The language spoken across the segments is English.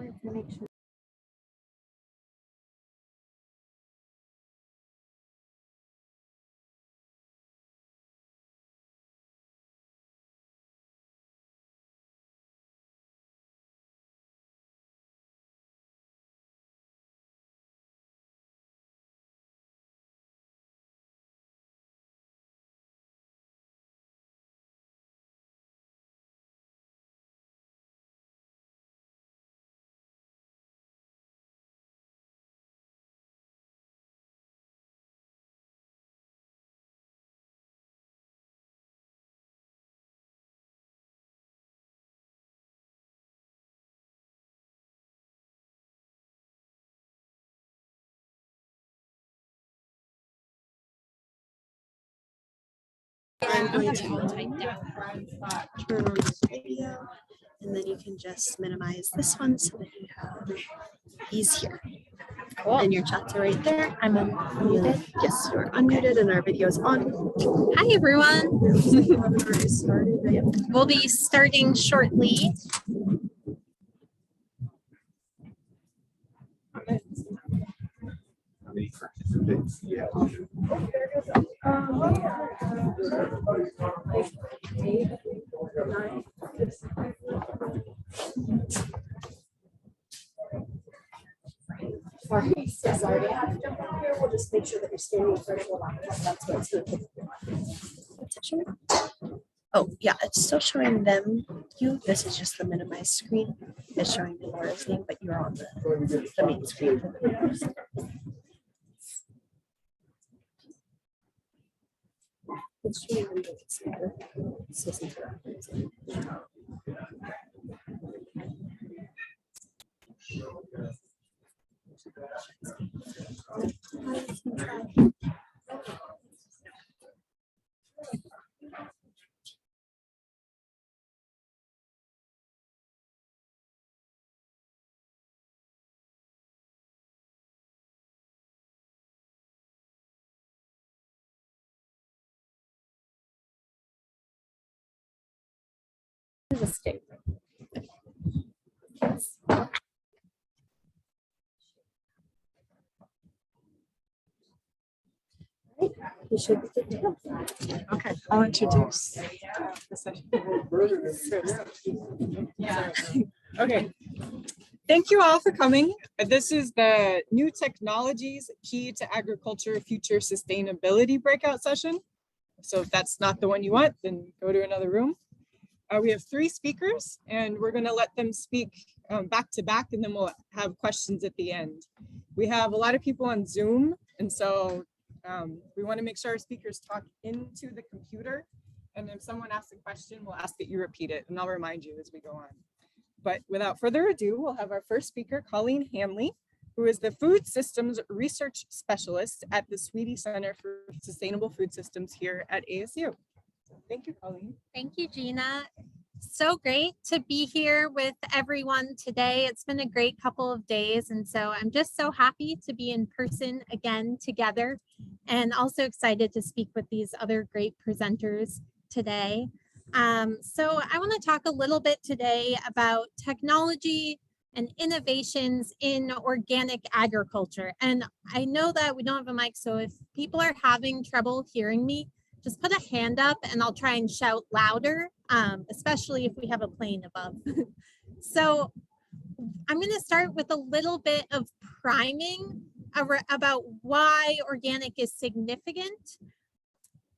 more information. I'm going to turn on this video, and then you can just minimize this one so that you have these here. Cool. And your chats are right there. I'm unmuted. Yes, you're unmuted, and our video is on. Hi, everyone. We'll be starting shortly. How many participants? Yeah. Sorry, I have to jump on here. We'll just make sure that you're standing in front of the laptop. That's what's going to. Oh, yeah, it's still showing them you. This is just the minimized screen. It's showing me everything, but you're on the main screen. It's showing them that it's there. It's just interactive. Mistake. Yes. You should be good to go. Okay, I'll introduce the session. Okay, thank you all for coming. This is the New Technologies Key to Agriculture Future Sustainability breakout session. So if that's not the one you want, then go to another room. We have 3 speakers, and we're going to let them speak back to back, and then we'll have questions at the end. We have a lot of people on Zoom, and so we want to make sure our speakers talk into the computer, and if someone asks a question, we'll ask that you repeat it, and I'll remind you as we go on. But without further ado, we'll have our first speaker, Colleen Hanley, who is the Food Systems Research Specialist at the Sweetie Center for Sustainable Food Systems here at ASU. Thank you, Colleen. Thank you, Gina. So great to be here with everyone today. It's been a great couple of days, and so I'm just so happy to be in person again together, and also excited to speak with these other great presenters today. So I want to talk a little bit today about technology and innovations in organic agriculture. And I know that we don't have a mic, so if people are having trouble hearing me, just put a hand up and I'll try and shout louder, especially if we have a plane above. So I'm going to start with a little bit of priming about why organic is significant.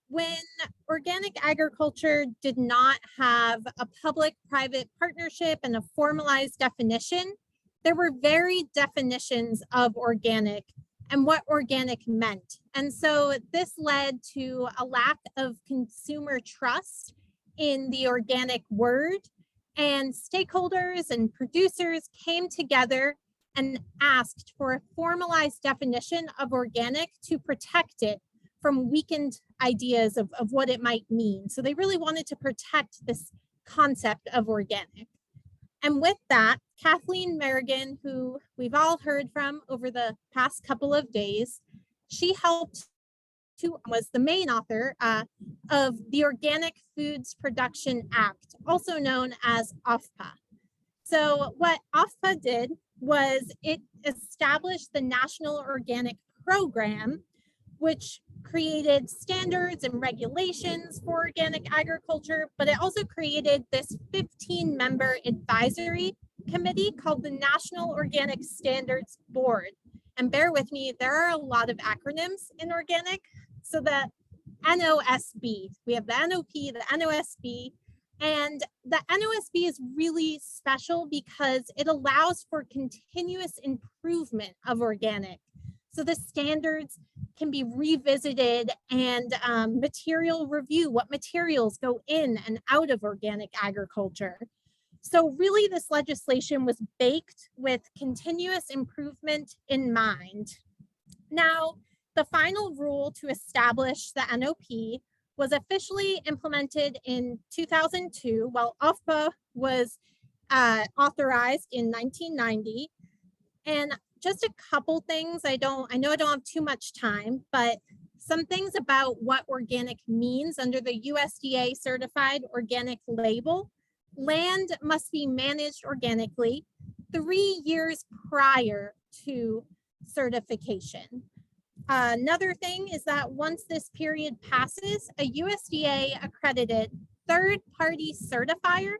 When organic agriculture did not have a public-private partnership and a formalized definition, there were varied definitions of organic and what organic meant. And so this led to a lack of consumer trust in the organic word, and stakeholders and producers came together and asked for a formalized definition of organic to protect it from weakened ideas of what it might mean. So they really wanted to protect this concept of organic. And with that, Kathleen Merrigan, who we've all heard from over the past couple of days, she was the main author of the Organic Foods Production Act, also known as OFPA. So what OFPA OFPA did was it established the National Organic Program, which created standards and regulations for organic agriculture, but it also created this 15-member advisory committee called the National Organic Standards Board. And bear with me, there are a lot of acronyms in organic. So the NOSB, we have the NOP, the NOSB, and the NOSB is really special because it allows for continuous improvement of organic. So the standards can be revisited and material review, what materials go in and out of organic agriculture. So really this legislation was baked with continuous improvement in mind. Now, the final rule to establish the NOP was officially implemented in 2002, while OFPA was authorized in 1990. And just a couple things, I know I don't have too much time, but some things about what organic means under the USDA certified organic label. Land must be managed organically 3 years prior to certification. Another thing is that once this period passes, a USDA accredited third-party certifier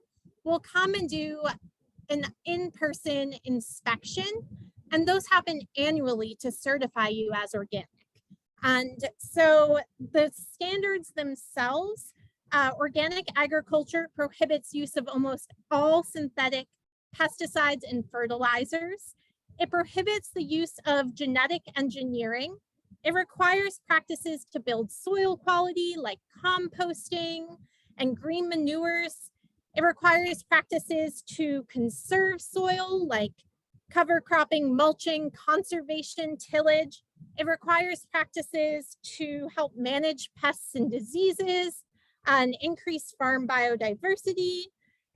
will come and do an in-person inspection, and those happen annually to certify you as organic. And so the standards themselves, organic agriculture prohibits use of almost all synthetic pesticides and fertilizers. It prohibits the use of genetic engineering. It requires practices to build soil quality like composting and green manures. It requires practices to conserve soil like cover cropping, mulching, conservation, tillage. It requires practices to help manage pests and diseases and increase farm biodiversity.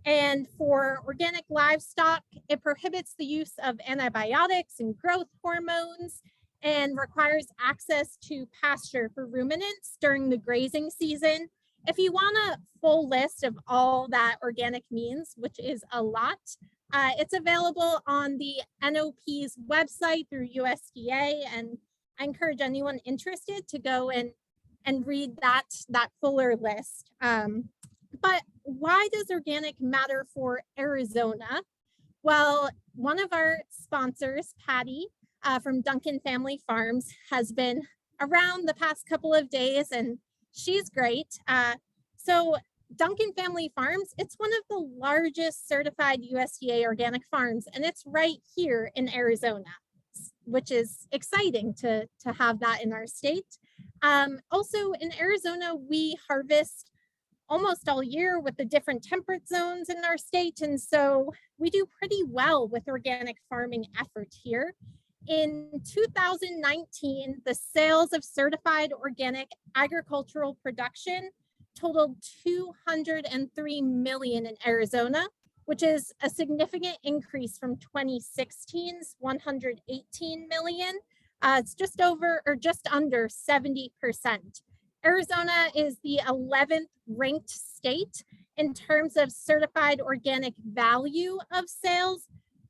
And for organic livestock, it prohibits the use of antibiotics and growth hormones and requires access to pasture for ruminants during the grazing season. If you want a full list of all that organic means, which is a lot, it's available on the NOP's website through USDA, and I encourage anyone interested to go and read that fuller list. But why does organic matter for Arizona? Well, one of our sponsors, Patty, from Duncan Family Farms, has been around the past couple of days, and she's great. So Duncan Family Farms, it's one of the largest certified USDA organic farms, and it's right here in Arizona, which is exciting to have that in our state. Also in Arizona, we harvest almost all year with the different temperate zones in our state, and so we do pretty well with organic farming effort here. In 2019, the sales of certified organic agricultural production totaled 203 million in Arizona, which is a significant increase from 2016's 118 million. It's just over or just under 70%. Arizona is the 11th ranked state in terms of certified organic value of sales,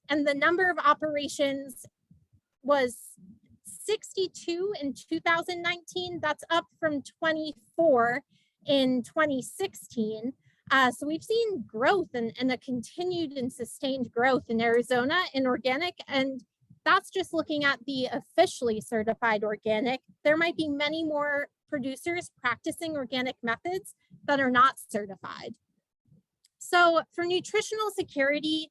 and the number of operations was 62 in 2019. That's up from 24 in 2016. So we've seen growth and a continued and sustained growth in Arizona in organic, and that's just looking at the officially certified organic. There might be many more producers practicing organic methods that are not certified. So for nutritional security,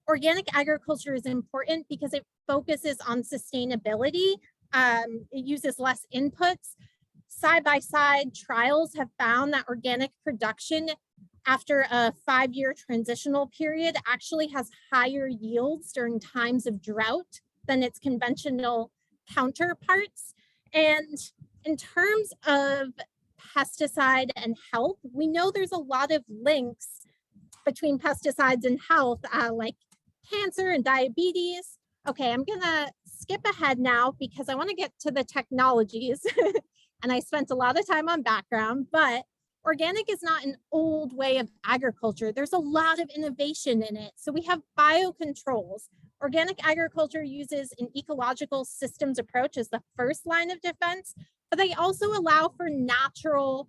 organic agriculture is important because it focuses on sustainability. It uses less inputs. Side-by-side trials have found that organic production after a 5-year transitional period actually has higher yields during times of drought than its conventional counterparts. And in terms of pesticide and health, we know there's a lot of links between pesticides and health, like cancer and diabetes. Okay, I'm gonna skip ahead now because I want to get to the technologies and I spent a lot of time on background, but Organic is not an old way of agriculture. There's a lot of innovation in it. So we have biocontrols. Organic agriculture uses an ecological systems approach as the first line of defense, but they also allow for natural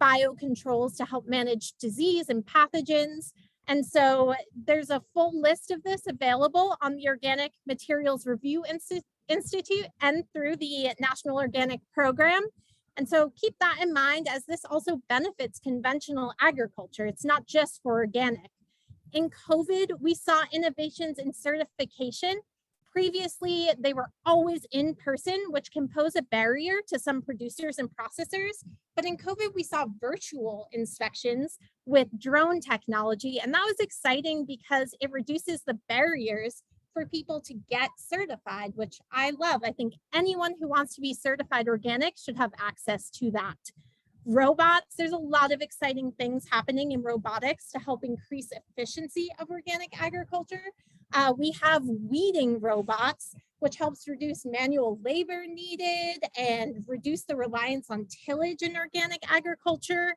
biocontrols to help manage disease and pathogens. And so there's a full list of this available on the Organic Materials Review Institute and through the National Organic Program. And so keep that in mind, as this also benefits conventional agriculture. It's not just for organic. In COVID, we saw innovations in certification. Previously, they were always in person, which can pose a barrier to some producers and processors. But in COVID, we saw virtual inspections with drone technology. And that was exciting because it reduces the barriers for people to get certified, which I love. I think anyone who wants to be certified organic should have access to that. Robots, there's a lot of exciting things happening in robotics to help increase efficiency of organic agriculture. We have weeding robots, which helps reduce manual labor needed and reduce the reliance on tillage in organic agriculture.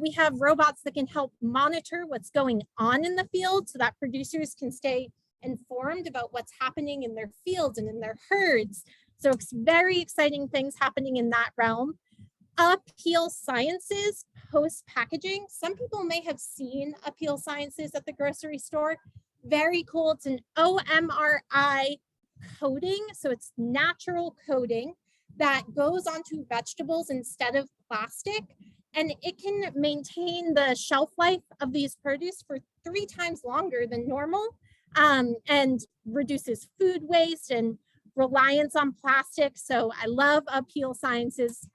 We have robots that can help monitor what's going on in the field so that producers can stay informed about what's happening in their fields and in their herds. So it's very exciting things happening in that realm. Appeal Sciences post-packaging. Some people may have seen Appeal Sciences at the grocery store. Very cool. It's an OMRI coating. So it's natural coating that goes onto vegetables instead of plastic. And it can maintain the shelf life of these produce for 3 times longer than normal, and reduces food waste and reliance on plastic. So I love Appeal Sciences.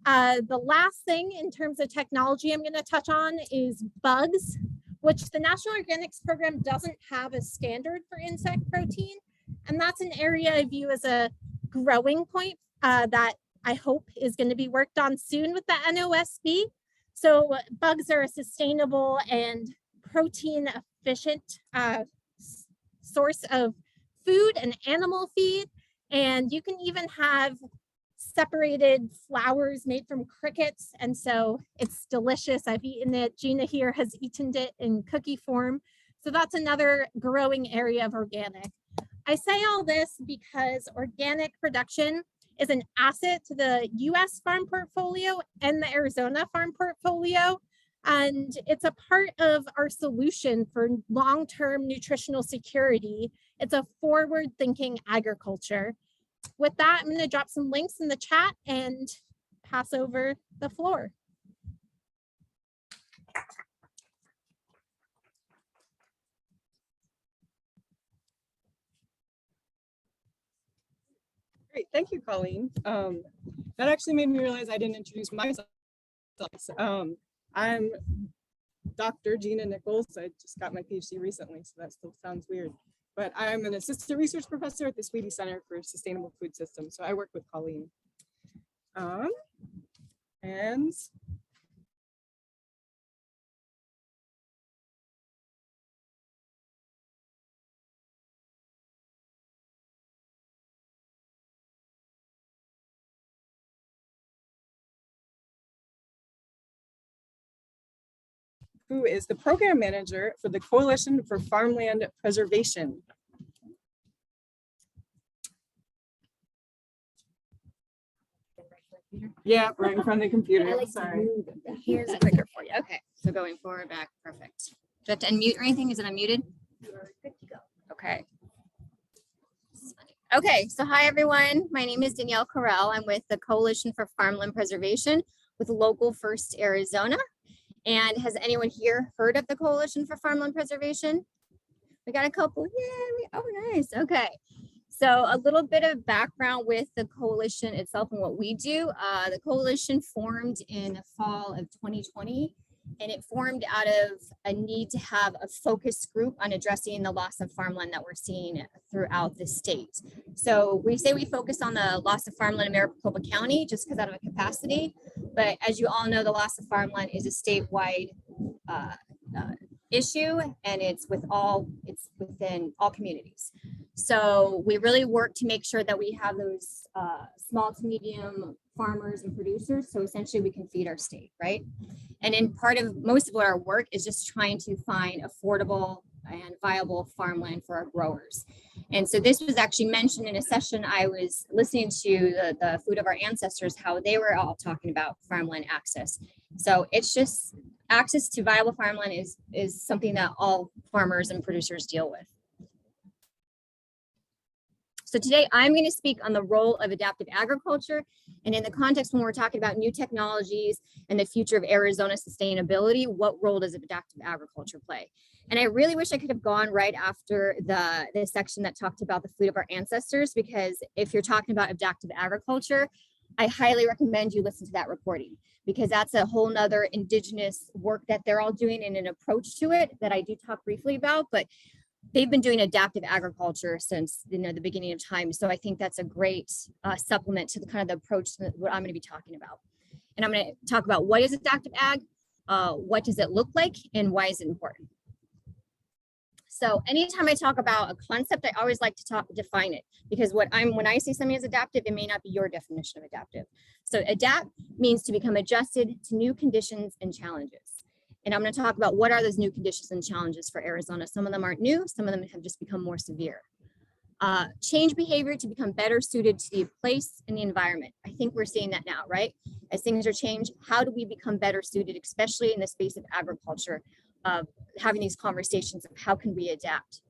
The last thing in terms of technology I'm going to touch on is bugs, which the National Organics Program doesn't have a standard for insect protein. And that's an area I view as a growing point that I hope is going to be worked on soon with the NOSB. So bugs are a sustainable and protein efficient source of food and animal feed. And you can even have separated flowers made from crickets. And so it's delicious. I've eaten it. Gina here has eaten it in cookie form. So that's another growing area of organic. I say all this because organic production is an asset to the US farm portfolio and the Arizona farm portfolio. And it's a part of our solution for long-term nutritional security. It's a forward-thinking agriculture. With that, I'm going to drop some links in the chat and pass over the floor. Great, thank you, Colleen. That actually made me realize I didn't introduce myself. I'm Dr. Gina Nichols. I just got my PhD recently, so that still sounds weird. But I'm an assistant research professor at the Sweetie Center for Sustainable Food Systems. So I work with Colleen. And who is the program manager for the Coalition for Farmland Preservation. Yeah, right in front of the computer. Sorry. Here's a clicker for you. Okay, so going forward, back, perfect. Do I have to unmute or anything? Is it unmuted? Good to go. Okay. Okay, so hi everyone. My name is Danielle Carell. I'm with the Coalition for Farmland Preservation with Local First Arizona. And has anyone here heard of the Coalition for Farmland Preservation? We got a couple. Yay! Oh, nice. Okay. So a little bit of background with the coalition itself and what we do. The coalition formed in the fall of 2020, and it formed out of a need to have a focus group on addressing the loss of farmland that we're seeing throughout the state. So we say we focus on the loss of farmland in Maricopa County just because out of a capacity, but as you all know, the loss of farmland is a statewide issue, and it's within all communities. So we really work to make sure that we have those small to medium farmers and producers. So essentially we can feed our state, right? And in most of our work is just trying to find affordable and viable farmland for our growers. And so this was actually mentioned in a session I was listening to, the Food of Our Ancestors, how they were all talking about farmland access. So it's just access to viable farmland is something that all farmers and producers deal with. So today I'm going to speak on the role of adaptive agriculture, and in the context when we're talking about new technologies and the future of Arizona sustainability, what role does adaptive agriculture play? And I really wish I could have gone right after the section that talked about the food of our ancestors, because if you're talking about adaptive agriculture, I highly recommend you listen to that recording, because that's a whole nother indigenous work that they're all doing in an approach to it that I do talk briefly about, but they've been doing adaptive agriculture since the beginning of time. So I think that's a great supplement to the kind of the approach to what I'm going to be talking about. And I'm going to talk about what is adaptive ag, what does it look like, and why is it important? So anytime I talk about a concept, I always like to define it, because when I say something is adaptive, it may not be your definition of adaptive. So adapt means to become adjusted to new conditions and challenges. And I'm going to talk about what are those new conditions and challenges for Arizona. Some of them aren't new, some of them have just become more severe. Change behavior to become better suited to the place and the environment. I think we're seeing that now, right? As things are changed, how do we become better suited, especially in the space of agriculture, having these conversations of how can we adapt?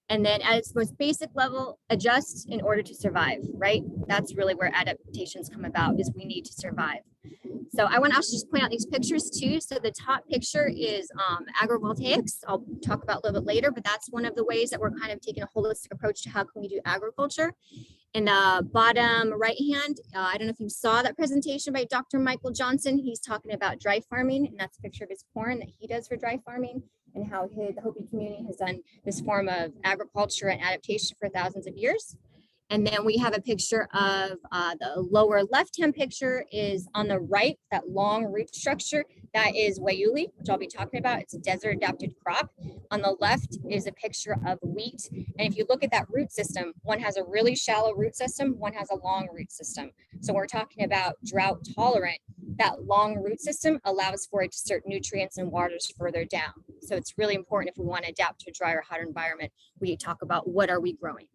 And then at its most basic level, adjust in order to survive, right? That's really where adaptations come about, is we need to survive. So I want to also just point out these pictures too. So the top picture is Agro Voltaics. I'll talk about a little bit later, but that's one of the ways that we're kind of taking a holistic approach to how can we do agriculture. In the bottom right hand, I don't know if you saw that presentation by Dr. Michael Johnson. He's talking about dry farming, and that's a picture of his corn that he does for dry farming, and how the Hopi community has done this form of agriculture and adaptation for thousands of years. And then we have a picture of the lower left-hand picture is on the right, that long root structure, that is Waiuli, which I'll be talking about. It's a desert adapted crop. On the left is a picture of wheat. And if you look at that root system, one has a really shallow root system, one has a long root system. So we're talking about drought tolerant. That long root system allows for it to assert nutrients and waters further down. So it's really important if we want to adapt to a drier, hotter environment, we talk about what are we growing.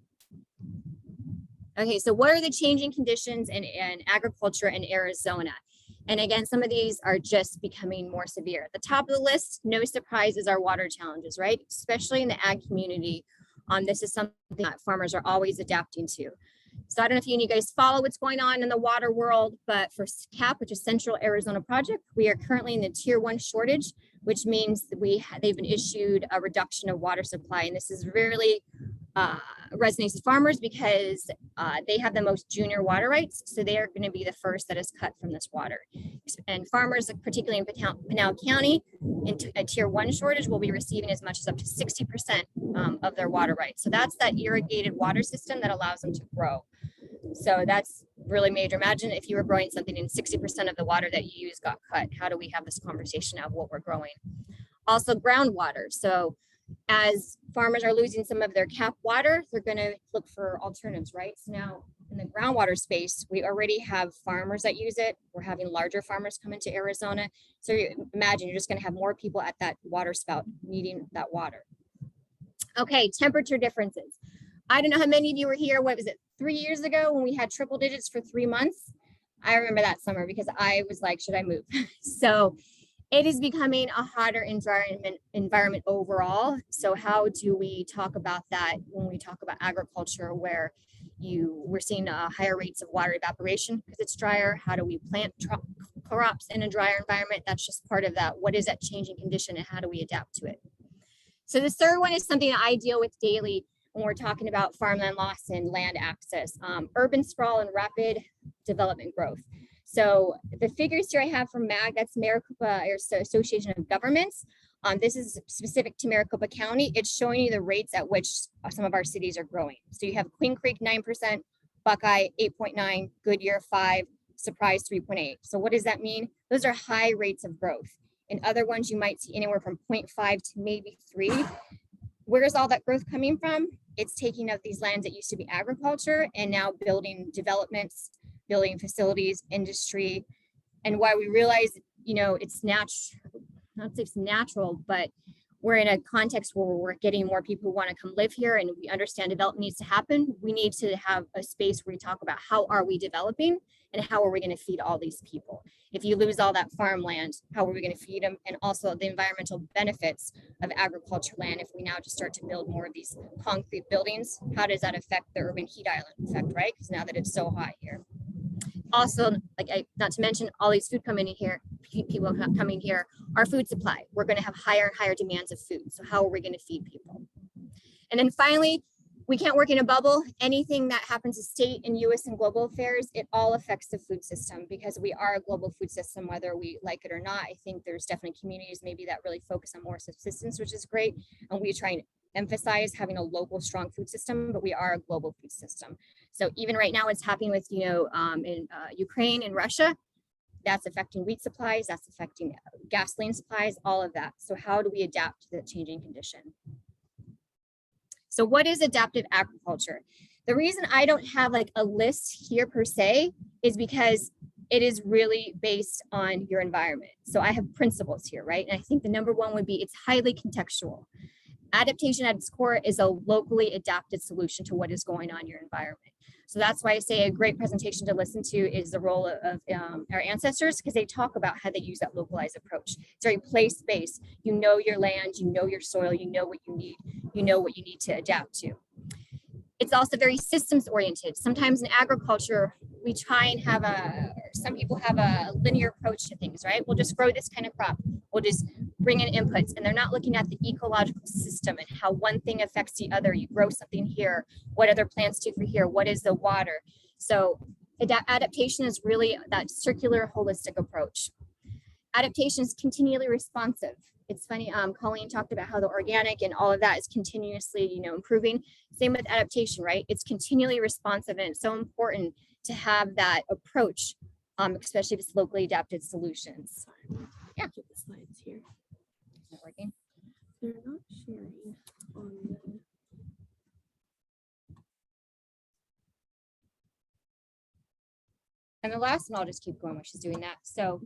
Okay, so what are the changing conditions in agriculture in Arizona? And again, some of these are just becoming more severe. At the top of the list, no surprise, is our water challenges, right? Especially in the ag community. This is something that farmers are always adapting to. So I don't know if any of you guys follow what's going on in the water world, but for CAP, which is Central Arizona Project, we are currently in the tier 1 shortage, which means that they've been issued a reduction of water supply. And this is really resonates with farmers because they have the most junior water rights. So they are going to be the first that is cut from this water. And farmers, particularly in Pinal County, in a tier 1 shortage, will be receiving as much as up to 60% of their water rights. So that's that irrigated water system that allows them to grow. So that's really major. Imagine if you were growing something and 60% of the water that you use got cut. How do we have this conversation of what we're growing? Also groundwater. So as farmers are losing some of their CAP water, they're going to look for alternatives, right? So now in the groundwater space, we already have farmers that use it. We're having larger farmers come into Arizona. So imagine you're just going to have more people at that water spout needing that water. Okay, temperature differences. I don't know how many of you were here, what was it, 3 years ago when we had triple digits for 3 months? I remember that summer because I was like, should I move? So it is becoming a hotter environment overall. So how do we talk about that when we talk about agriculture, where we're seeing higher rates of water evaporation because it's drier? How do we plant crops in a drier environment? That's just part of that. What is that changing condition and how do we adapt to it? So the third one is something that I deal with daily when we're talking about farmland loss and land access, urban sprawl and rapid development growth. So the figures here I have from MAG, that's Maricopa Association of Governments. This is specific to Maricopa County. It's showing you the rates at which some of our cities are growing. So you have Queen Creek 9%, Buckeye 8.9, Goodyear 5, Surprise 3.8. So what does that mean? Those are high rates of growth. In other ones, you might see anywhere from 0.5 to maybe 3. Where is all that growth coming from? it's taking up these lands that used to be agriculture and now building developments, building facilities, industry. And why we realize, you know, it's natural, not that it's natural, but we're in a context where we're getting more people who want to come live here, and we understand development needs to happen. We need to have a space where we talk about how are we developing and how are we going to feed all these people. If you lose all that farmland, how are we going to feed them? And also the environmental benefits of agriculture land. If we now just start to build more of these concrete buildings, how does that affect the urban heat island effect, right? Because now that it's so hot here. Also, not to mention all these food coming in here, people coming here, our food supply. We're going to have higher and higher demands of food. So how are we going to feed people? And then finally, we can't work in a bubble. Anything that happens to state and US and global affairs, it all affects the food system because we are a global food system, whether we like it or not. I think there's definitely communities maybe that really focus on more subsistence, which is great. And we try and emphasize having a local strong food system, but we are a global food system. So even right now, it's happening with, you know, in Ukraine and Russia, that's affecting wheat supplies, that's affecting gasoline supplies, all of that. So how do we adapt to the changing condition? So what is adaptive agriculture? The reason I don't have like a list here per se is because it is really based on your environment. So I have principles here, right? And I think the number one would be it's highly contextual. Adaptation at its core is a locally adapted solution to what is going on in your environment. So that's why I say a great presentation to listen to is the role of our ancestors, because they talk about how they use that localized approach. It's very place-based. You know your land, you know your soil, you know what you need, you know what you need to adapt to. It's also very systems oriented. Sometimes in agriculture, we try and have some people have a linear approach to things, right? We'll just grow this kind of crop. We'll just bring in inputs, and they're not looking at the ecological system and how one thing affects the other. You grow something here, what other plants do for here, what is the water? So adaptation is really that circular holistic approach. Adaptation is continually responsive. It's funny, Colleen talked about how the organic and all of that is continuously, you know, improving. Same with adaptation, right? It's continually responsive, and it's so important to have that approach, especially if it's locally adapted solutions. Yeah. Get the slides here. Not working. They're not sharing on the. And the last one, I'll just keep going while she's doing that. So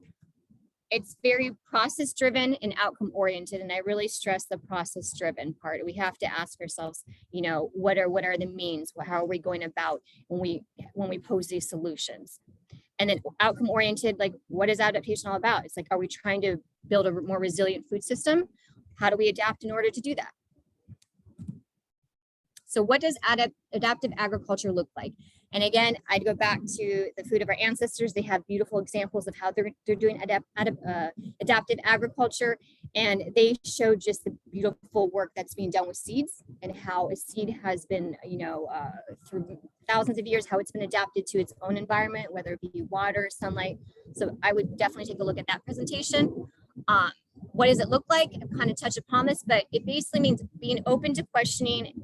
it's very process driven and outcome oriented. And I really stress the process driven part. We have to ask ourselves, you know, what are the means? How are we going about when we pose these solutions? And then outcome oriented, like what is adaptation all about? It's like, are we trying to build a more resilient food system? How do we adapt in order to do that? So what does adaptive agriculture look like? And again, I'd go back to the food of our ancestors. They have beautiful examples of how they're doing adaptive agriculture. And they showed just the beautiful work that's being done with seeds and how a seed has been, you know, through thousands of years, how it's been adapted to its own environment, whether it be water, sunlight. So I would definitely take a look at that presentation. What does it look like? I've kind of touched upon this, but it basically means being open to questioning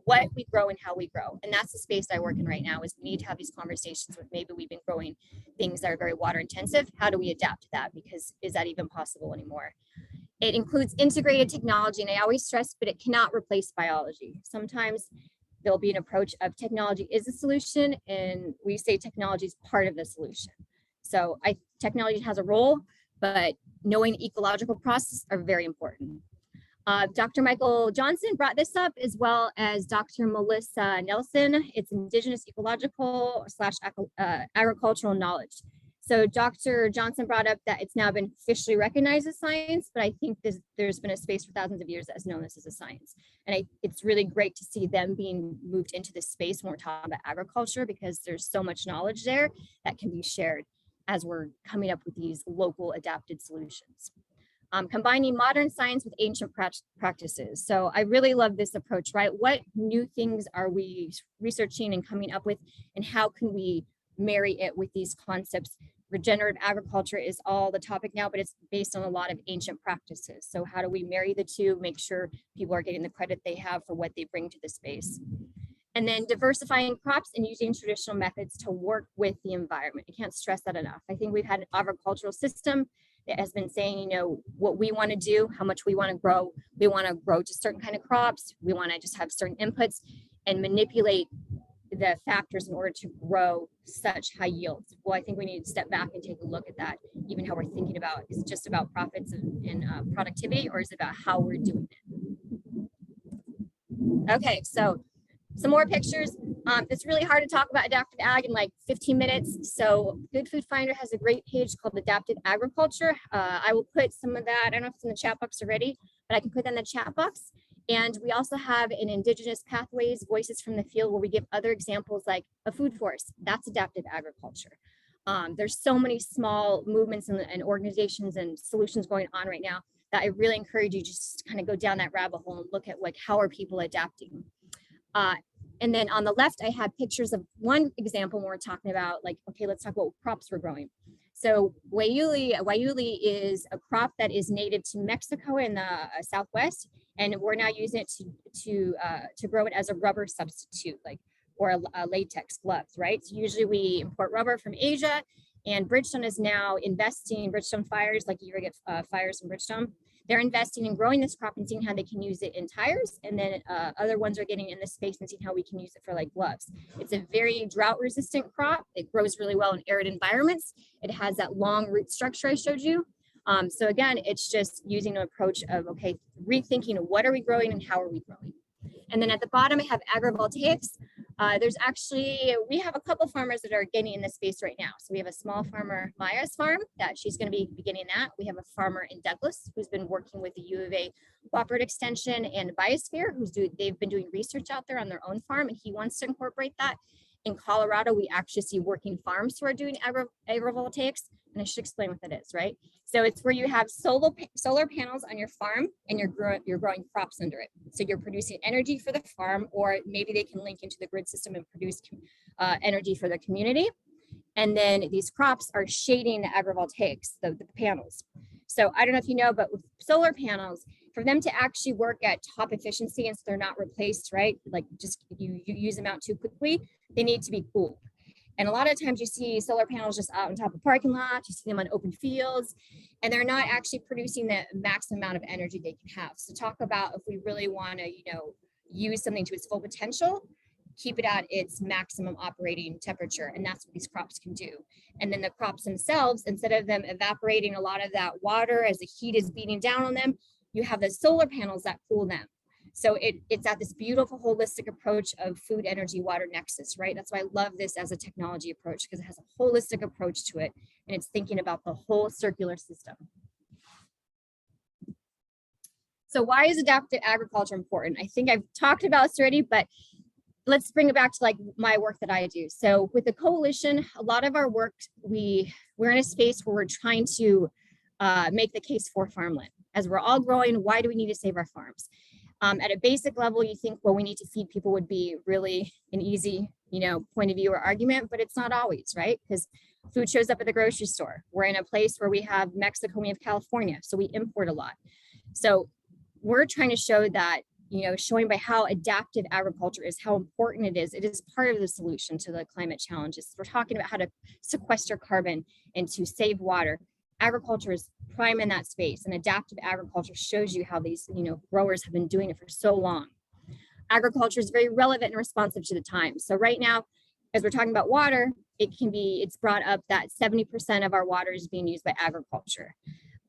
what we grow and how we grow. And that's the space I work in right now, is we need to have these conversations with maybe we've been growing things that are very water intensive. How do we adapt to that? Because is that even possible anymore? It includes integrated technology, and I always stress, but it cannot replace biology. Sometimes there'll be an approach of technology is a solution, and we say technology is part of the solution. So technology has a role, but knowing /ecological process are very important. Dr. Michael Johnson brought this up, as well as Dr. Melissa Nelson. It's Indigenous ecological / agricultural knowledge. So Dr. Johnson brought up that it's now been officially recognized as science, but I think there's been a space for thousands of years that's known this as a science. And it's really great to see them being moved into this space when we're talking about agriculture, because there's so much knowledge there that can be shared as we're coming up with these local adapted solutions. Combining modern science with ancient practices. So I really love this approach, right? What new things are we researching and coming up with, and how can we marry it with these concepts? Regenerative agriculture is all the topic now, but it's based on a lot of ancient practices. So how do we marry the two, make sure people are getting the credit they have for what they bring to the space? And then diversifying crops and using traditional methods to work with the environment. I can't stress that enough. I think we've had an agricultural system that has been saying, you know, what we want to do, how much we want to grow. We want to grow just certain kind of crops. We want to just have certain inputs and manipulate the factors in order to grow such high yields. Well, I think we need to step back and take a look at that, even how we're thinking about, is it just about profits and productivity, or is it about how we're doing it? Okay, so some more pictures. It's really hard to talk about adaptive ag in like 15 minutes. So Good Food Finder has a great page called Adaptive Agriculture. I will put some of that, I don't know if it's in the chat box already, but I can put that in the chat box. And we also have an Indigenous Pathways, Voices from the Field, where we give other examples like a food forest. That's adaptive agriculture. There's so many small movements and organizations and solutions going on right now that I really encourage you just to kind of go down that rabbit hole and look at like, how are people adapting? And then on the left, I have pictures of one example when we're talking about like, okay, let's talk about what crops we're growing. So Wayuli is a crop that is native to Mexico in the Southwest, and we're now using it to grow it as a rubber substitute, like, or a latex gloves, right? So usually we import rubber from Asia, and Bridgestone is now investing, Bridgestone Fires, like you get fires from Bridgestone, they're investing in growing this crop and seeing how they can use it in tires. And then other ones are getting in this space and seeing how we can use it for like gloves. It's a very drought resistant crop. It grows really well in arid environments. It has that long root structure I showed you. So again, it's just using an approach of, okay, rethinking what are we growing and how are we growing? And then at the bottom, I have Agro Voltaics. We have a couple farmers that are getting in this space right now. So we have a small farmer, Maya's farm, that she's going to be beginning that. We have a farmer in Douglas who's been working with the U of A Cooperative Extension and Biosphere, they've been doing research out there on their own farm, and he wants to incorporate that. In Colorado, we actually see working farms who are doing agrovoltaics, and I should explain what that is, right? So it's where you have solar panels on your farm and you're growing crops under it. So you're producing energy for the farm, or maybe they can link into the grid system and produce energy for the community. And then these crops are shading the agrovoltaics, the panels. So I don't know if you know, but with solar panels, for them to actually work at top efficiency and so they're not replaced, right? Like just you use them out too quickly, they need to be cooled. And a lot of times you see solar panels just out on top of parking lots, you see them on open fields, and they're not actually producing the maximum amount of energy they can have. So talk about if we really want to, use something to its full potential, keep it at its maximum operating temperature. And that's what these crops can do. And then the crops themselves, instead of them evaporating a lot of that water as the heat is beating down on them, you have the solar panels that cool them. So it's at this beautiful holistic approach of food, energy, water nexus, right? That's why I love this as a technology approach, because it has a holistic approach to it. And it's thinking about the whole circular system. So why is adaptive agriculture important? I think I've talked about this already, but let's bring it back to like my work that I do. So with the coalition, a lot of our work, we're in a space where we're trying to make the case for farmland. As we're all growing, why do we need to save our farms? At a basic level, you think, well, we need to feed people would be really an easy, point of view or argument, but it's not always, right? Because food shows up at the grocery store. We're in a place where we have Mexico, we have California, so we import a lot. So we're trying to show that, showing by how adaptive agriculture is, how important it is part of the solution to the climate challenges. We're talking about how to sequester carbon and to save water. Agriculture is prime in that space, and adaptive agriculture shows you how these growers have been doing it for so long. Agriculture is very relevant and responsive to the times. So right now, as we're talking about water, it's brought up that 70% of our water is being used by agriculture.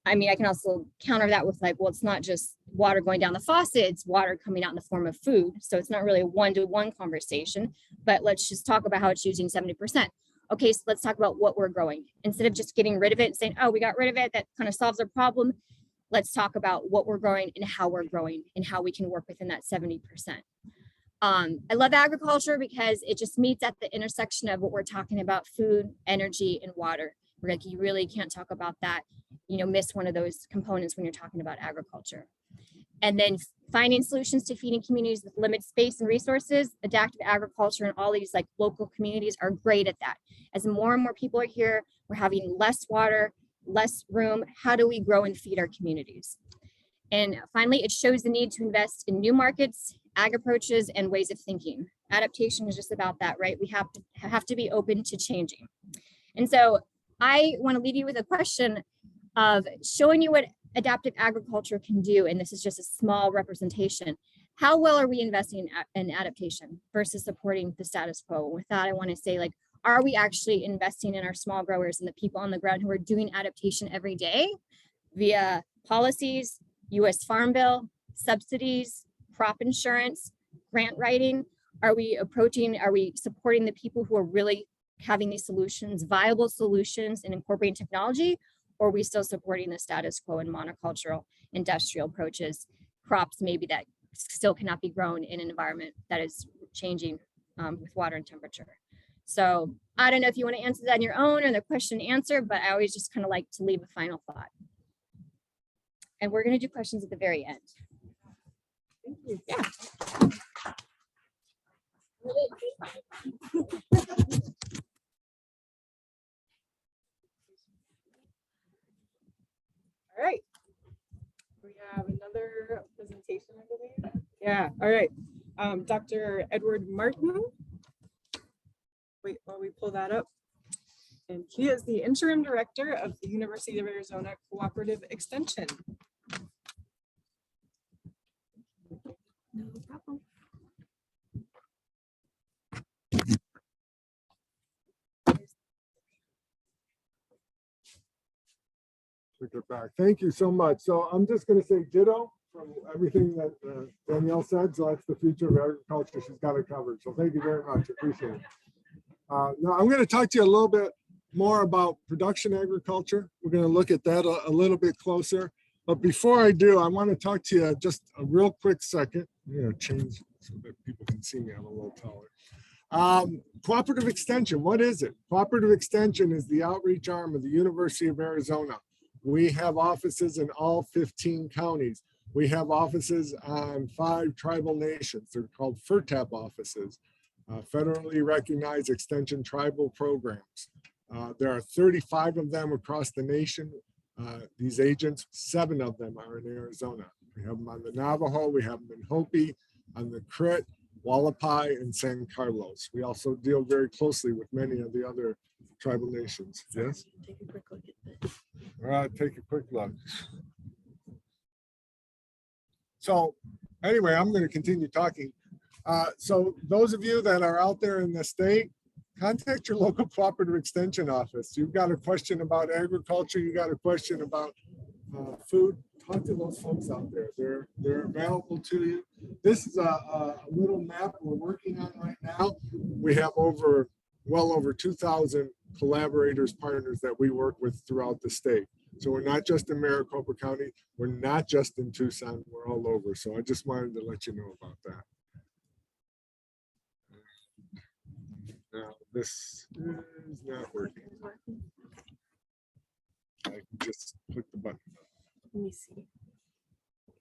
I mean, I can also counter that with like, well, it's not just water going down the faucet, it's water coming out in the form of food. So it's not really a one-to-one conversation, but let's just talk about how it's using 70%. Okay, so let's talk about what we're growing. Instead of just getting rid of it and saying, oh, we got rid of it, that kind of solves our problem. Let's talk about what we're growing and how we're growing and how we can work within that 70%. I love agriculture because it just meets at the intersection of what we're talking about: food, energy, and water. We're like, you really can't talk about that, miss one of those components when you're talking about agriculture. And then finding solutions to feeding communities with limited space and resources. Adaptive agriculture and all these like local communities are great at that. As more and more people are here, we're having less water, less room. How do we grow and feed our communities? And finally, it shows the need to invest in new markets, ag approaches, and ways of thinking. Adaptation is just about that, right? We have to be open to changing. And so I want to leave you with a question. of showing you what adaptive agriculture can do. And this is just a small representation. How well are we investing in adaptation versus supporting the status quo? With that, I want to say, like, are we actually investing in our small growers and the people on the ground who are doing adaptation every day via policies, US Farm Bill, subsidies, crop insurance, grant writing? Are we supporting the people who are really having these solutions, viable solutions, and incorporating technology? Or are we still supporting the status quo and monocultural industrial approaches, crops maybe that still cannot be grown in an environment that is changing with water and temperature? So I don't know if you want to answer that on your own or the question and answer, but I always just kind of like to leave a final thought. And we're going to do questions at the very end. Thank you. Yeah. All right. We have another presentation, I believe. Yeah, all right. Dr. Edward Martin. Wait, while we pull that up. And he is the interim director of the University of Arizona Cooperative Extension. No problem. Take it back. Thank you so much. So I'm just going to say ditto from everything that Danielle said. So that's the future of agriculture. She's got it covered. So thank you very much. Appreciate it. Now I'm going to talk to you a little bit more about production agriculture. We're going to look at that a little bit closer. But before I do, I want to talk to you just a real quick second. I'm going to change so that people can see me. I'm a little taller. Cooperative Extension, what is it? Cooperative Extension is the outreach arm of the University of Arizona. We have offices in all 15 counties. We have offices on 5 tribal nations. They're called FERTAP offices, federally recognized extension tribal programs. There are 35 of them across the nation. These agents, 7 of them are in Arizona. We have them on the Navajo, we have them in Hopi, on the Crit, Wallapai, and San Carlos. We also deal very closely with many of the other tribal nations. Yes? Take a quick look at this. All right, take a quick look. So anyway, I'm going to continue talking. So those of you that are out there in the state, contact your local cooperative extension office. You've got a question about agriculture, you got a question about food, talk to those folks out there. They're available to you. This is a little map we're working on right now. We have well over 2,000 collaborators, partners that we work with throughout the state. So we're not just in Maricopa County, we're not just in Tucson, we're all over. So I just wanted to let you know about that. Now this is not working. I can just click the button. Let me see.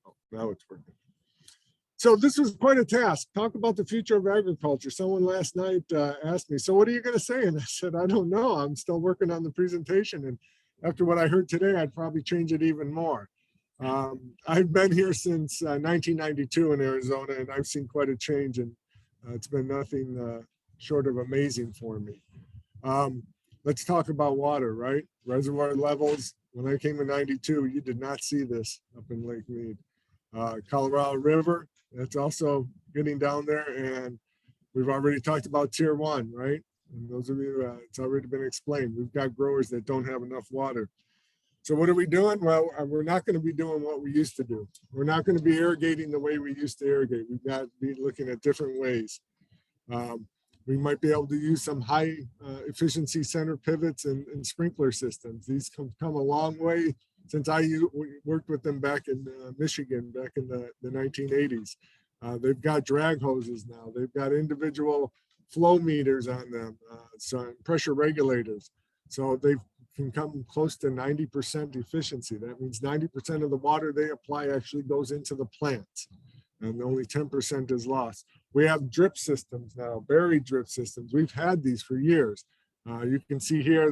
Oh, now it's working. So this was quite a task. Talk about the future of agriculture. Someone last night asked me, so what are you going to say? And I said, I don't know. I'm still working on the presentation. And after what I heard today, I'd probably change it even more. I've been here since 1992 in Arizona, and I've seen quite a change. And it's been nothing short of amazing for me. Let's talk about water, right? Reservoir levels. When I came in 92, you did not see this up in Lake Mead. Colorado River, that's also getting down there. And we've already talked about tier 1, right? And those of you, it's already been explained. We've got growers that don't have enough water. So what are we doing? Well, we're not going to be doing what we used to do. We're not going to be irrigating the way we used to irrigate. We've got to be looking at different ways. We might be able to use some high efficiency center pivots and sprinkler systems. These come a long way since I worked with them back in Michigan back in the 1980s. They've got drag hoses now. They've got individual flow meters on them, so pressure regulators. So they can come close to 90% efficiency. That means 90% of the water they apply actually goes into the plants, and only 10% is lost. We have drip systems now, buried drip systems. We've had these for years. You can see here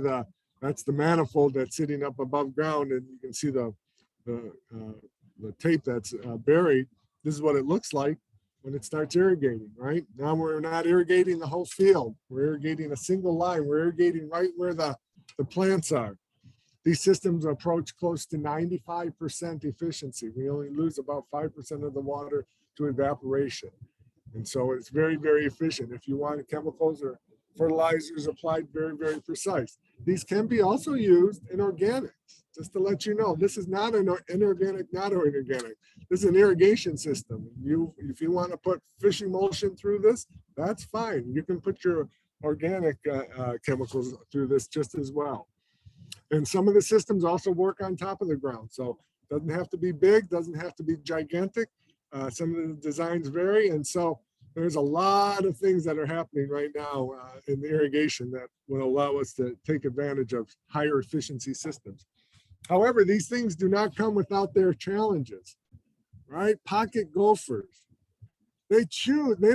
that's the manifold that's sitting up above ground, and you can see the tape that's buried. This is what it looks like when it starts irrigating, right? Now we're not irrigating the whole field. We're irrigating a single line. We're irrigating right where the plants are. These systems approach close to 95% efficiency. We only lose about 5% of the water to evaporation. And so it's very, very efficient. If you want chemicals or fertilizers applied, very, very precise. These can be also used in organics, just to let you know. This is not an inorganic, not organic. This is an irrigation system. If you want to put fish emulsion through this, that's fine. You can put your organic chemicals through this just as well. And some of the systems also work on top of the ground. So it doesn't have to be big, doesn't have to be gigantic. Some of the designs vary. And so there's a lot of things that are happening right now in the irrigation that will allow us to take advantage of higher efficiency systems. However, these things do not come without their challenges, right? Pocket gophers. They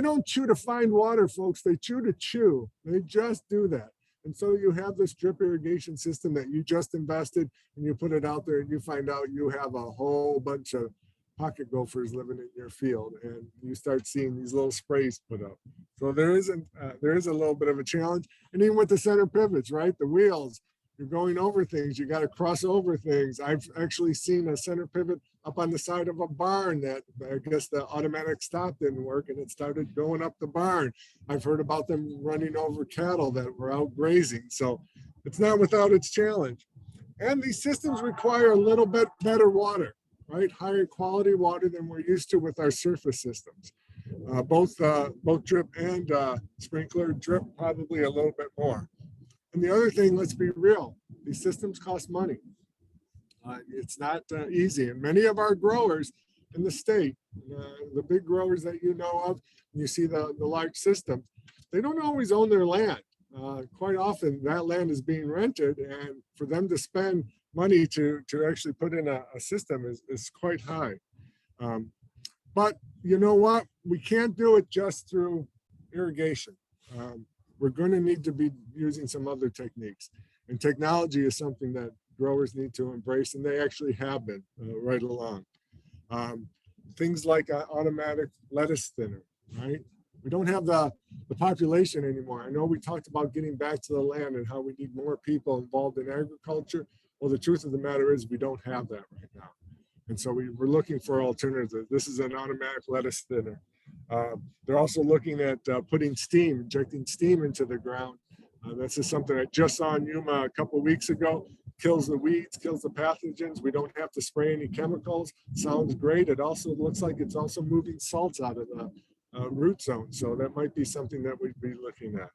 don't chew to find water, folks. They chew to chew. They just do that. And so you have this drip irrigation system that you just invested and you put it out there and you find out you have a whole bunch of pocket gophers living in your field, and you start seeing these little sprays put up. So there is a little bit of a challenge. And even with the center pivots, right? The wheels, you're going over things, you got to cross over things. I've actually seen a center pivot up on the side of a barn that I guess the automatic stop didn't work and it started going up the barn. I've heard about them running over cattle that were out grazing. So it's not without its challenge. And these systems require a little bit better water, right? Higher quality water than we're used to with our surface systems. Both drip and sprinkler. Drip probably a little bit more. And the other thing, let's be real, these systems cost money. It's not easy. And many of our growers in the state, the big growers that you know of, you see the large systems, they don't always own their land. Quite often that land is being rented, and for them to spend money to actually put in a system is quite high. But you know what? We can't do it just through irrigation. We're going to need to be using some other techniques. And technology is something that growers need to embrace, and they actually have been right along. Things like automatic lettuce thinner, right? We don't have the population anymore. I know we talked about getting back to the land and how we need more people involved in agriculture. Well, the truth of the matter is we don't have that right now. And so we're looking for alternatives. This is an automatic lettuce thinner. They're also looking at putting steam, injecting steam into the ground. This is something I just saw in Yuma a couple of weeks ago. Kills the weeds, kills the pathogens. We don't have to spray any chemicals. Sounds great. It also looks like it's also moving salts out of the root zone. So that might be something that we'd be looking at.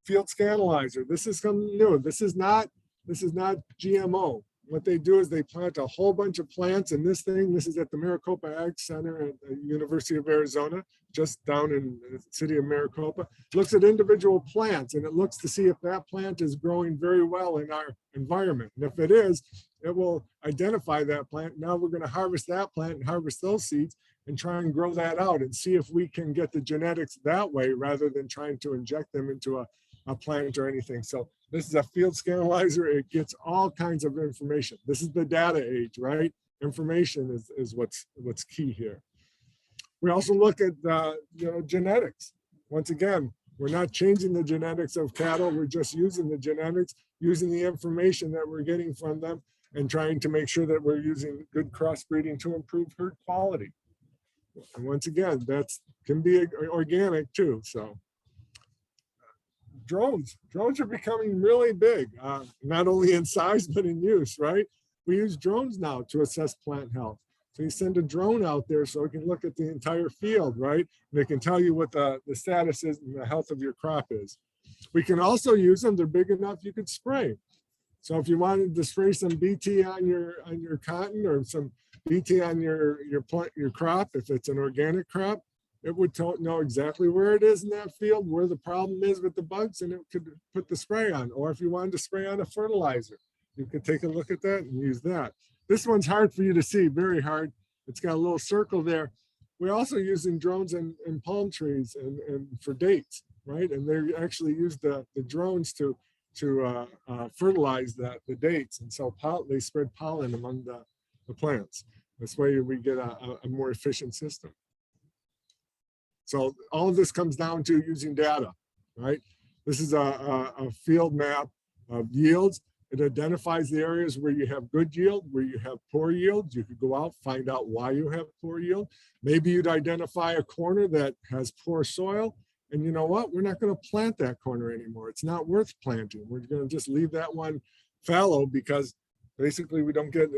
Field Scantilizer. This is something new. This is not GMO. What they do is they plant a whole bunch of plants in this thing. This is at the Maricopa Ag Center at the University of Arizona, just down in the city of Maricopa. Looks at individual plants, and it looks to see if that plant is growing very well in our environment. And if it is, it will identify that plant. Now we're going to harvest that plant and harvest those seeds and try and grow that out and see if we can get the genetics that way rather than trying to inject them into a plant or anything. So this is a field Scantilizer. It gets all kinds of information. This is the data age, right? Information is what's key here. We also look at genetics. Once again, we're not changing the genetics of cattle. We're just using the genetics, using the information that we're getting from them, and trying to make sure that we're using good crossbreeding to improve herd quality. And once again, that can be organic too. So drones are becoming really big, not only in size, but in use, right? We use drones now to assess plant health. So you send a drone out there so it can look at the entire field, right? And it can tell you what the status is and the health of your crop is. We can also use them. They're big enough you could spray. So if you wanted to spray some BT on your cotton or some BT on your crop, if it's an organic crop, it would know exactly where it is in that field, where the problem is with the bugs, and it could put the spray on. Or if you wanted to spray on a fertilizer, you could take a look at that and use that. This one's hard for you to see, very hard. It's got a little circle there. We're also using drones in palm trees and for dates, right? And they actually use the drones to fertilize the dates. And so they spread pollen among the plants. This way we get a more efficient system. So all of this comes down to using data, right? This is a field map of yields. It identifies the areas where you have good yield, where you have poor yield. You could go out, find out why you have poor yield. Maybe you'd identify a corner that has poor soil. And you know what? We're not going to plant that corner anymore. It's not worth planting. We're going to just leave that one fallow because basically we don't get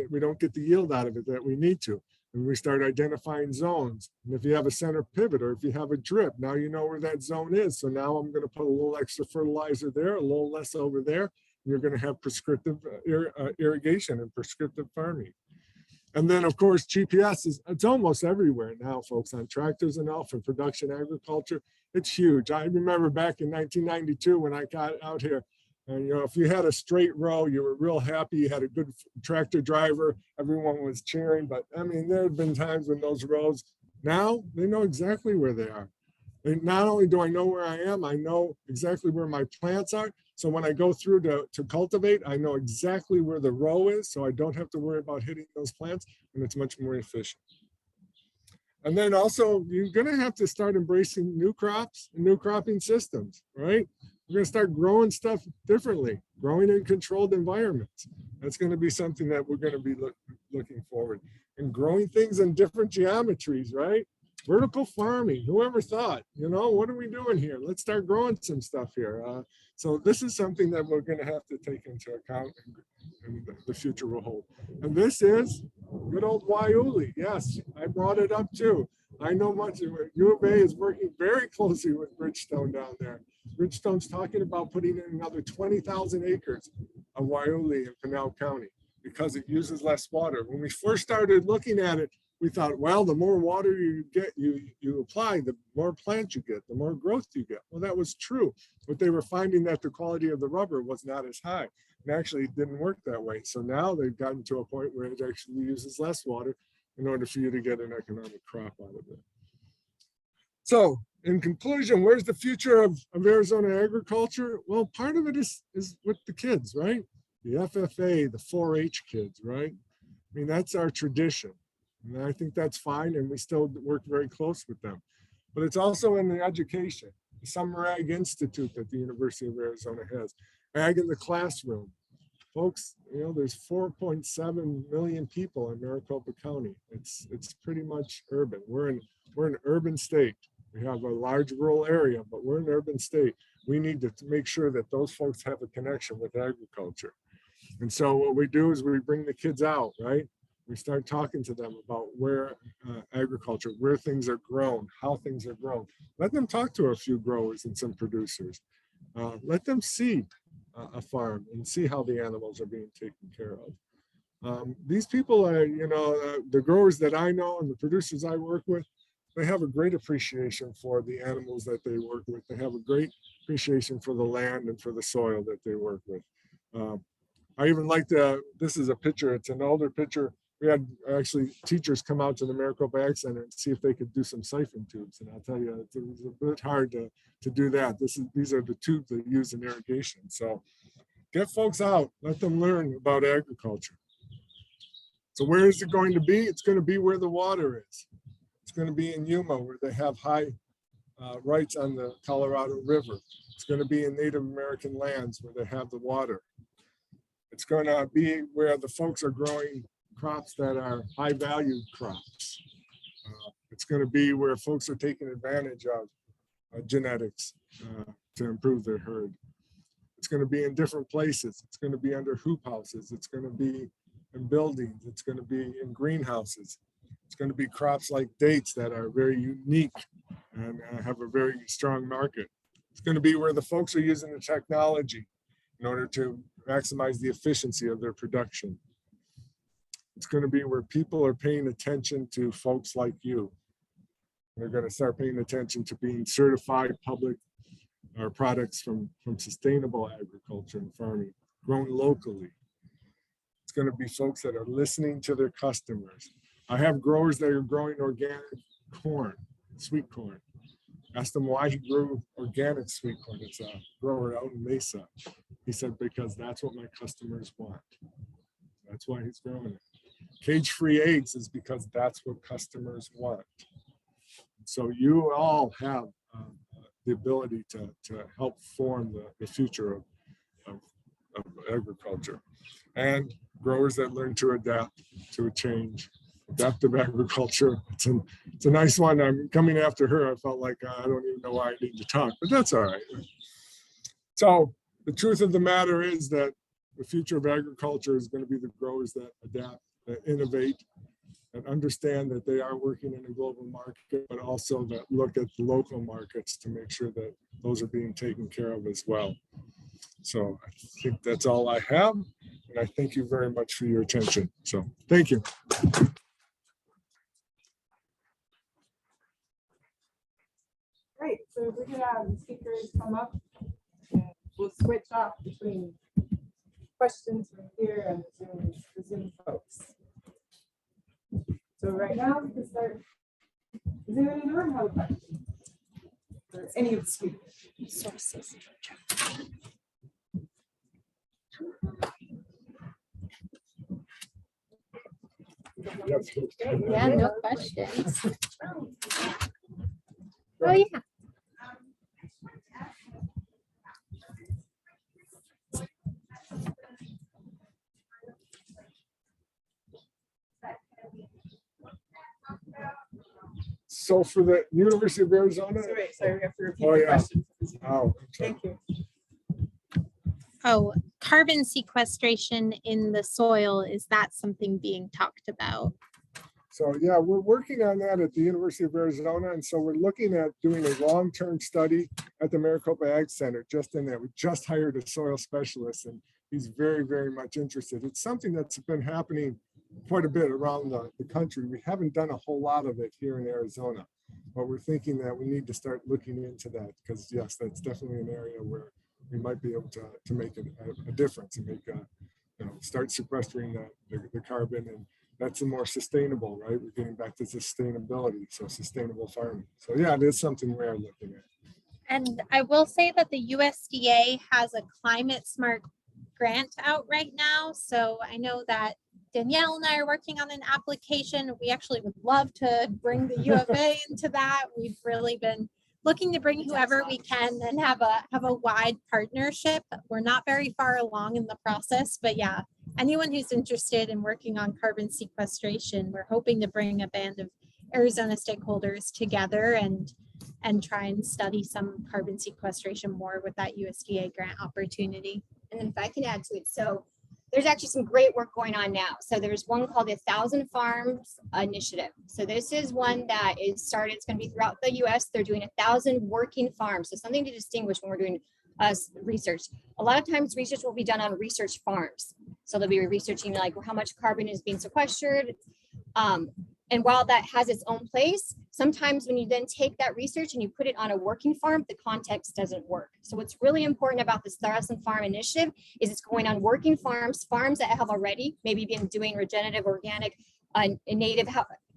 the yield out of it that we need to. And we start identifying zones. And if you have a center pivot or if you have a drip, now you know where that zone is. So now I'm going to put a little extra fertilizer there, a little less over there. You're going to have prescriptive irrigation and prescriptive farming. And then of course, GPS it's almost everywhere now, folks, on tractors and all for production agriculture. It's huge. I remember back in 1992 when I got out here, and if you had a straight row, you were real happy. You had a good tractor driver. Everyone was cheering. But I mean, there have been times when those rows, now they know exactly where they are. And not only do I know where I am, I know exactly where my plants are. So when I go through to cultivate, I know exactly where the row is. So I don't have to worry about hitting those plants, and it's much more efficient. And then also, you're going to have to start embracing new crops and new cropping systems, right? We're going to start growing stuff differently, growing in controlled environments. That's going to be something that we're going to be looking forward, and growing things in different geometries, right? Vertical farming, whoever thought, what are we doing here? Let's start growing some stuff here. So this is something that we're going to have to take into account, and the future will hold. And this is good old Waiuli. Yes, I brought it up too. I know much of it. U of A is working very closely with Bridgestone down there. Bridgestone's talking about putting in another 20,000 acres of Waiuli in Pinal County because it uses less water. When we first started looking at it, we thought, well, the more water you get, you apply, the more plants you get, the more growth you get. Well, that was true, but they were finding that the quality of the rubber was not as high. And actually it didn't work that way. So now they've gotten to a point where it actually uses less water in order for you to get an economic crop out of it. So in conclusion, where's the future of Arizona agriculture? Well, part of it is with the kids, right? The FFA, the 4-H kids, right? I mean, that's our tradition. And I think that's fine, and we still work very close with them. But it's also in the education, the Summer Ag Institute that the University of Arizona has, Ag in the Classroom. Folks, there's 4.7 million people in Maricopa County. It's pretty much urban. We're an urban state. We have a large rural area, but we're an urban state. We need to make sure that those folks have a connection with agriculture. And so what we do is we bring the kids out, right? We start talking to them about where agriculture, where things are grown, how things are grown. Let them talk to a few growers and some producers. Let them see a farm and see how the animals are being taken care of. These people are, the growers that I know and the producers I work with, they have a great appreciation for the animals that they work with. They have a great appreciation for the land and for the soil that they work with. I even like this is a picture, it's an older picture. We had actually teachers come out to the Maricopa Ag Center and see if they could do some siphon tubes. And I'll tell you, it was a bit hard to do that. These are the tubes that use in irrigation. So get folks out, let them learn about agriculture. So where is it going to be? It's going to be where the water is. It's going to be in Yuma, where they have high rights on the Colorado River. It's going to be in Native American lands where they have the water. It's going to be where the folks are growing crops that are high valued crops. It's going to be where folks are taking advantage of genetics to improve their herd. It's going to be in different places. It's going to be under hoop houses. It's going to be in buildings. It's going to be in greenhouses. It's going to be crops like dates that are very unique and have a very strong market. It's going to be where the folks are using the technology in order to maximize the efficiency of their production. It's going to be where people are paying attention to folks like you. They're going to start paying attention to being certified public or products from sustainable agriculture and farming, grown locally. It's going to be folks that are listening to their customers. I have growers that are growing organic corn, sweet corn. Asked him why he grew organic sweet corn. It's a grower out in Mesa. He said, because that's what my customers want. That's why he's growing it. Cage-free eggs is because that's what customers want. So you all have the ability to help form the future of agriculture. And growers that learn to adapt to a change. Adaptive agriculture. It's a nice one. I'm coming after her. I felt like I don't even know why I need to talk, but that's all right. So the truth of the matter is that the future of agriculture is going to be the growers that adapt, that innovate, that understand that they are working in a global market, but also that look at the local markets to make sure that those are being taken care of as well. So I think that's all I have. And I thank you very much for your attention. So thank you. Great, so we're gonna have the speakers come up and we'll switch off between questions from here and the Zoom folks. So right now we can start. Does anyone in the room have a question? For any of the speakers? Sources. Yeah, no questions. Oh, yeah. So for the University of Arizona. Sorry, we have to repeat Oh, the yeah. question. Oh, Thank you. Oh, carbon sequestration in the soil, is that something being talked about? So yeah, we're working on that at the University of Arizona. And so we're looking at doing a long-term study at the Maricopa Ag Center, just in that. We just hired a soil specialist and he's very, very much interested. It's something that's been happening quite a bit around the country. We haven't done a whole lot of it here in Arizona, but we're thinking that we need to start looking into that because yes, that's definitely an area where we might be able to make a difference and make start sequestering the carbon, and that's a more sustainable, right? We're getting back to sustainability, so sustainable farming. So yeah, it is something we are looking at. And I will say that the USDA has a climate smart grant out right now. So I know that Danielle and I are working on an application. We actually would love to bring the U of A into that. We've really been looking to bring whoever we can and have a wide partnership. We're not very far along in the process, but yeah, anyone who's interested in working on carbon sequestration, we're hoping to bring a band of Arizona stakeholders together and try and study some carbon sequestration more with that USDA grant opportunity. And then if I can add to it, so there's actually some great work going on now. So there's one called the 1,000 Farms Initiative. So this is one that is started, it's going to be throughout the US. They're doing 1,000 working farms. So something to distinguish when we're doing research. A lot of times research will be done on research farms. So they'll be researching like how much carbon is being sequestered. And while that has its own place, sometimes when you then take that research and you put it on a working farm, the context doesn't work. So what's really important about this 1,000 Farm Initiative is it's going on working farms, farms that have already maybe been doing regenerative, organic, native,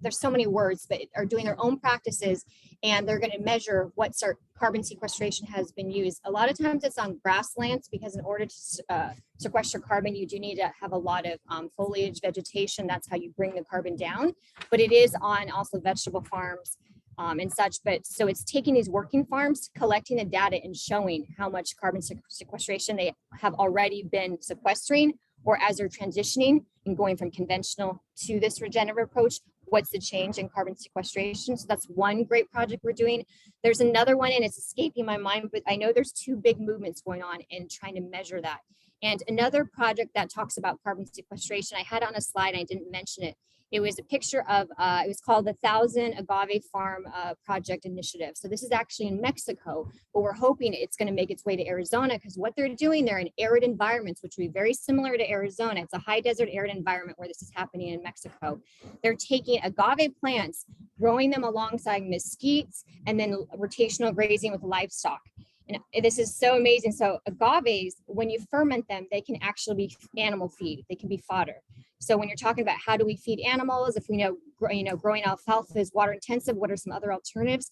there's so many words, but are doing their own practices, and they're going to measure what carbon sequestration has been used. A lot of times it's on grasslands because in order to sequester carbon, you do need to have a lot of foliage, vegetation. That's how you bring the carbon down, but it is on also vegetable farms and such. But so it's taking these working farms, collecting the data and showing how much carbon sequestration they have already been sequestering, or as they're transitioning and going from conventional to this regenerative approach, what's the change in carbon sequestration. So that's one great project we're doing. There's another one and it's escaping my mind, but I know there's two big movements going on in trying to measure that. And another project that talks about carbon sequestration, I had it on a slide, I didn't mention it. It was a picture of, it was called the 1,000 Agave Farm Project Initiative. So this is actually in Mexico, but we're hoping it's going to make its way to Arizona because what they're doing there in arid environments, which will be very similar to Arizona. It's a high desert arid environment where this is happening in Mexico. They're taking agave plants, growing them alongside mesquites, and then rotational grazing with livestock. And this is so amazing. So agaves, when you ferment them, they can actually be animal feed. They can be fodder. So when you're talking about how do we feed animals, if we know, growing alfalfa is water intensive, what are some other alternatives?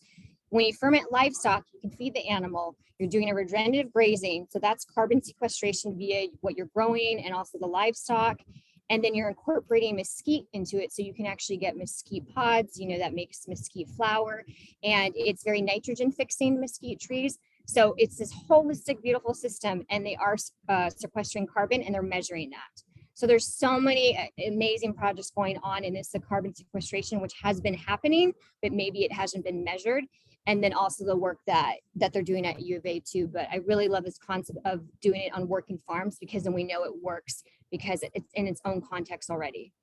When you ferment livestock, you can feed the animal. You're doing a regenerative grazing. So that's carbon sequestration via what you're growing and also the livestock. And then you're incorporating mesquite into it. So you can actually get mesquite pods, that makes mesquite flour. And it's very nitrogen fixing mesquite trees. So it's this holistic, beautiful system, and they are sequestering carbon, and they're measuring that. So there's so many amazing projects going on in this carbon sequestration, which has been happening, but maybe it hasn't been measured. And then also the work that they're doing at U of A too. But I really love this concept of doing it on working farms, because then we know it works because it's in its own context already.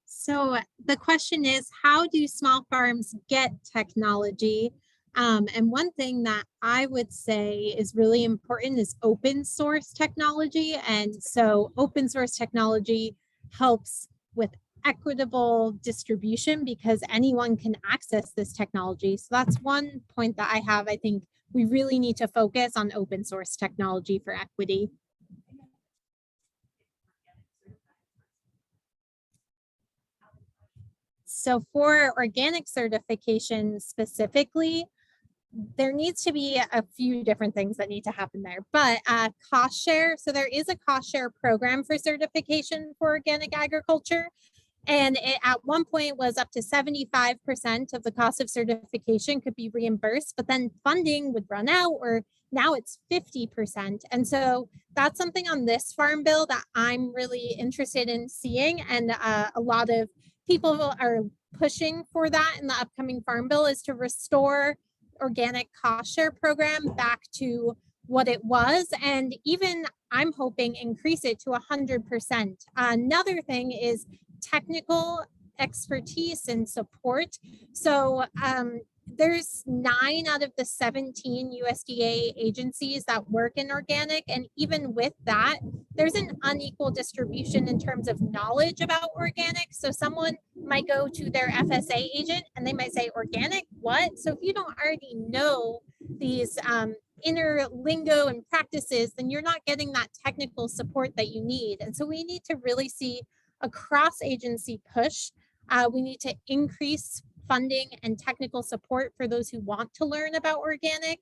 So the question is, how do small farms get technology? And one thing that I would say is really important is open source technology. And so open source technology helps with equitable distribution because anyone can access this technology. So that's one point that I have. I think we really need to focus on open source technology for equity. So for organic certification specifically, there needs to be a few different things that need to happen there, but cost share. So there is a cost share program for certification for organic agriculture. And it at one point was up to 75% of the cost of certification could be reimbursed, but then funding would run out, or now it's 50%. And so that's something on this farm bill that I'm really interested in seeing. And a lot of people are pushing for that in the upcoming farm bill, is to restore organic cost share program back to what it was, and even I'm hoping increase it to 100%. Another thing is technical expertise and support. So there's 9 out of the 17 USDA agencies that work in organic, and even with that, there's an unequal distribution in terms of knowledge about organic. So someone might go to their FSA agent and they might say, organic, what? So if you don't already know these inner lingo and practices, then you're not getting that technical support that you need. And so we need to really see a cross-agency push. We need to increase funding and technical support for those who want to learn about organic.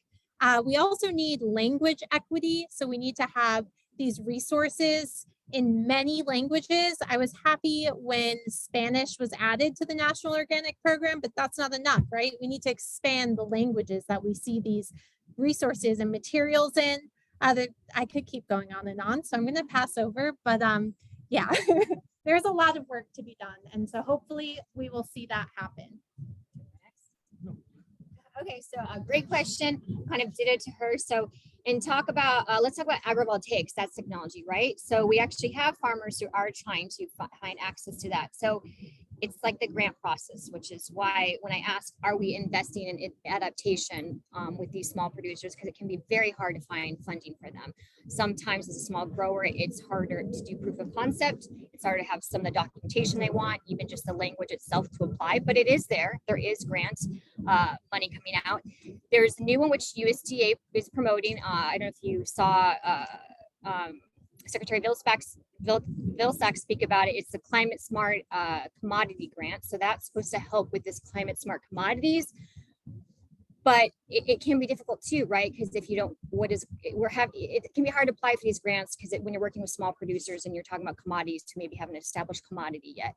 We also need language equity. So we need to have these resources in many languages. I was happy when Spanish was added to the National Organic Program, but that's not enough, right? We need to expand the languages that we see these resources and materials in. I could keep going on and on, so I'm going to pass over, but yeah, there's a lot of work to be done. And so hopefully we will see that happen. Okay, so a great question, kind of did it to her. So, and talk about, let's talk about Agro Voltaics, that's technology, right? So we actually have farmers who are trying to find access to that. So it's like the grant process, which is why when I ask, are we investing in adaptation with these small producers? Because it can be very hard to find funding for them. Sometimes as a small grower, it's harder to do proof of concept. It's harder to have some of the documentation they want, even just the language itself to apply, but it is there. There is grant money coming out. There's a new one, which USDA is promoting. I don't know if you saw Secretary Vilsack speak about it. It's the Climate Smart Commodity Grant. So that's supposed to help with this climate smart commodities. But it can be difficult too, right? Because if you don't, it can be hard to apply for these grants because when you're working with small producers and you're talking about commodities to maybe have an established commodity yet.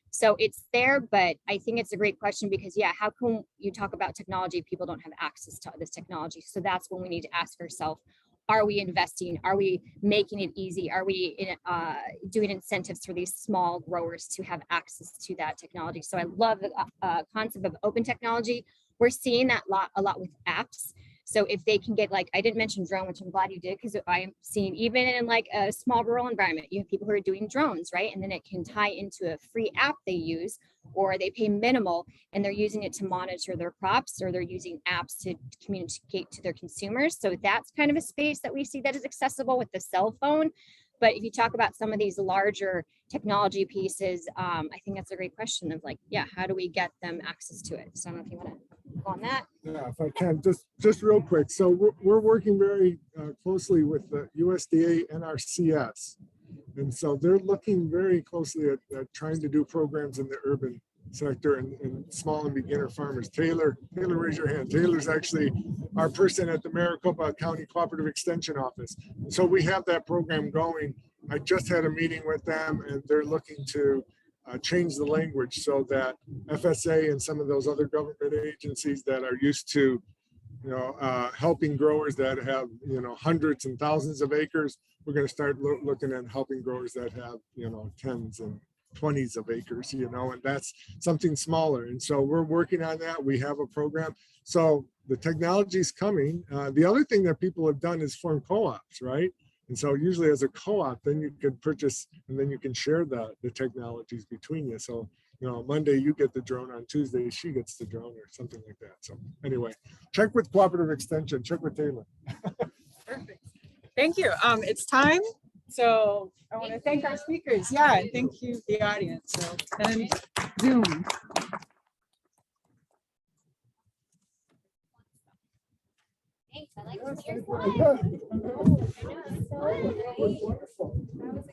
So it's there, but I think it's a great question because yeah, how can you talk about technology if people don't have access to this technology? So that's when we need to ask ourselves, are we investing? Are we making it easy? Are we doing incentives for these small growers to have access to that technology? So I love the concept of open technology. We're seeing that a lot with apps. So if they can get, like, I didn't mention drone, which I'm glad you did, because I am seeing even in like a small rural environment, you have people who are doing drones, right? And then it can tie into a free app they use, or they pay minimal and they're using it to monitor their crops, or they're using apps to communicate to their consumers. So that's kind of a space that we see that is accessible with the cell phone. But if you talk about some of these larger technology pieces, I think that's a great question of like, yeah, how do we get them access to it? So I don't know if you want to go on that. Yeah, if I can, just real quick. So we're working very closely with the USDA NRCS. And so they're looking very closely at trying to do programs in the urban sector and small and beginner farmers. Taylor, raise your hand. Taylor's actually our person at the Maricopa County Cooperative Extension Office. So we have that program going. I just had a meeting with them and they're looking to change the language so that FSA and some of those other government agencies that are used to, helping growers that have, hundreds and thousands of acres, we're going to start looking at helping growers that have, tens and 20s of acres, and that's something smaller. And so we're working on that. We have a program. So the technology is coming. The other thing that people have done is form co-ops, right? And so usually as a co-op, then you can purchase and then you can share the technologies between you. So, Monday you get the drone, on Tuesday she gets the drone or something like that. So anyway, check with Cooperative Extension, check with Taylor. Perfect. Thank you. It's time. So I want to thank our speakers. Yeah, and thank you, the audience. So, and Zoom. Thanks, I like Yes, your I slide. did. That was Wonderful. great.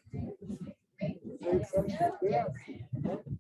Great session. Yeah.